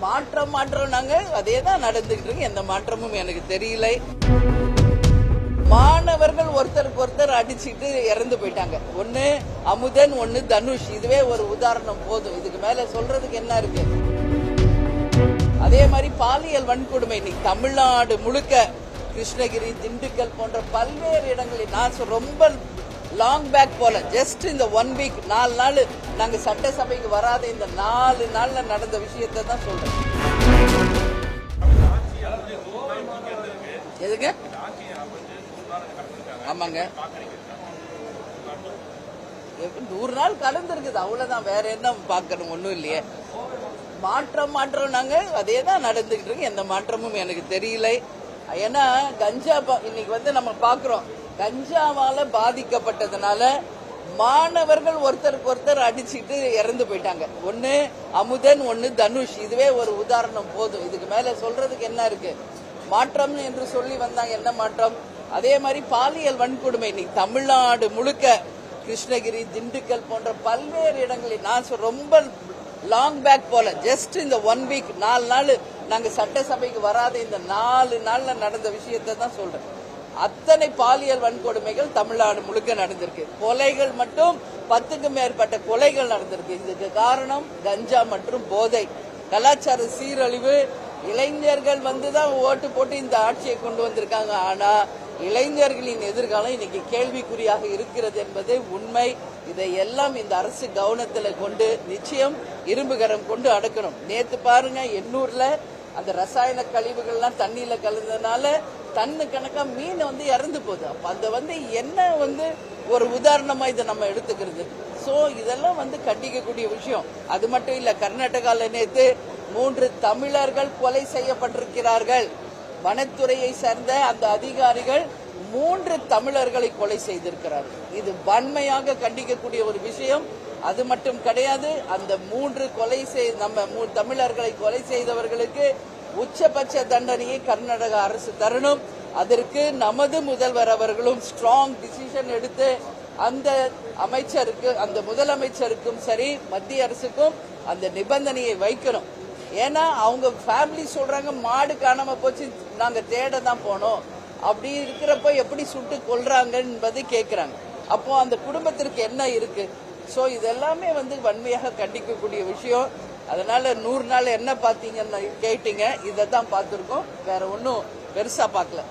மாற்றம் நாங்க அதே தான் நடந்துகிட்டு இருக்கு. எந்த மாற்றமும் எனக்கு தெரியல. மாணவர்கள் ஒருத்தருக்கு ஒருத்தர் அடிச்சுட்டு இறந்து போயிட்டாங்க. ஒன்னு அமுதன், ஒன்னு தனுஷ். இதுவே ஒரு உதாரணம் போதும். இதுக்கு மேல சொல்றதுக்கு என்ன இருக்கு? அதே மாதிரி பாலியல் வன்கொடுமை இன்னைக்கு தமிழ்நாடு முழுக்க கிருஷ்ணகிரி, திண்டுக்கல் போன்ற பல்வேறு இடங்களில் நான் ரொம்ப லாங் பேக் போல ஜஸ்ட் இந்த 1 வீக் 4 நாள் நாங்க சட்டசபைக்கு வராத இந்த 4 நாள்ல நடந்த விஷயத்தை தான் சொல்றேன். எதுங்க? ஆமாங்க, 100 நாள் கலந்துருக்குது, அவ்வளவுதான். வேற என்ன பாக்கணும்? ஒண்ணும் இல்லையே. மாற்றம் நாங்க அதே தான் நடந்துகிட்டு இருக்கு. எந்த மாற்றமும் எனக்கு தெரியல. ஏன்னா கஞ்சா இன்னைக்கு நம்ம பாக்குறோம், கஞ்சாவால பாதிக்கப்பட்டதுனால மாணவர்கள் ஒருத்தருக்கு ஒருத்தர் அடிச்சுட்டு இறந்து போயிட்டாங்க. ஒன்னு அமுதன், ஒன்னு தனுஷ். இதுவே ஒரு உதாரணம் போதும். இதுக்கு மேல சொல்றதுக்கு என்ன இருக்கு? மாற்றம் என்று சொல்லி வந்தாங்க. என்ன மாற்றம்? அதே மாதிரி பாலியல் வன்கொடுமை இன்னைக்கு தமிழ்நாடு முழுக்க கிருஷ்ணகிரி, திண்டுக்கல் போன்ற பல்வேறு இடங்களில் நான் ரொம்ப லாங் பேக் போல ஜஸ்ட் இந்த 1 வீக் 4 நாள் நாங்க சட்டசபைக்கு வராத இந்த 4 நாள்ல நடந்த விஷயத்தை தான் சொல்றேன். அத்தனை பாலியல் வன்கொடுமைகள் தமிழ்நாடு முழுக்க நடந்திருக்கு. கொலைகள் மட்டும் 10க்கும் மேற்பட்ட கொலைகள் நடந்திருக்கு. இதுக்கு காரணம் கஞ்சா மற்றும் போதை. கலாச்சார சீரழிவு. இளைஞர்கள் தான் ஓட்டு போட்டு இந்த ஆட்சியை கொண்டு வந்திருக்காங்க. ஆனா இளைஞர்களின் எதிர்காலம் இன்னைக்கு கேள்விக்குறியாக இருக்கிறது என்பது உண்மை. இதையெல்லாம் இந்த அரசு கவனத்துல கொண்டு நிச்சயம் இரும்புகரம் கொண்டு அடக்கணும். நேத்து பாருங்க, எண்ணூர்ல அந்த ரசாயன கழிவுகள்லாம் தண்ணியில கலந்ததுனால டன்னு கணக்கா மீன் இறந்து போகுது. அப்ப அந்த என்ன ஒரு உதாரணமா இதை நம்ம எடுத்துக்கிறது. சோ இதெல்லாம் கண்டிக்கக்கூடிய விஷயம். அது மட்டும் இல்ல, கர்நாடகால நேத்து 3 தமிழர்கள் கொலை செய்யப்பட்டிருக்கிறார்கள். வனத்துறையை சேர்ந்த அந்த அதிகாரிகள் 3 தமிழர்களை கொலை செய்திருக்கிறார்கள். இது வன்மையாக கண்டிக்கக்கூடிய ஒரு விஷயம். அது மட்டும் கிடையாது, அந்த 3 தமிழர்களை கொலை செய்தவர்களுக்கு உச்சபட்ச தண்டனையை கர்நாடக அரசு தரணும். அதற்கு நமது முதல்வர் அவர்களும் ஸ்ட்ராங் டிசிஷன் எடுத்து அந்த அமைச்சருக்கு, அந்த முதலமைச்சருக்கும் சரி மத்திய அரசுக்கும் அந்த நிபந்தனையை வைக்கணும். ஏன்னா அவங்க ஃபேமிலி சொல்றாங்க, மாடு காணாம போச்சு, நாங்க தேட தான் போனோம். அப்படி இருக்கிறப்ப எப்படி சுட்டு கொல்றாங்க என்பது கேட்கிறாங்க. அப்போ அந்த குடும்பத்திற்கு என்ன இருக்கு? சோ இதெல்லாமே வன்மையாக கண்டிக்கக்கூடிய விஷயம். அதனால 100 நாள் என்ன பாத்தீங்கன்னு கேட்டீங்க, இதை தான் பார்த்திருக்கோம். வேற ஒன்னும் பெருசா பார்க்கல.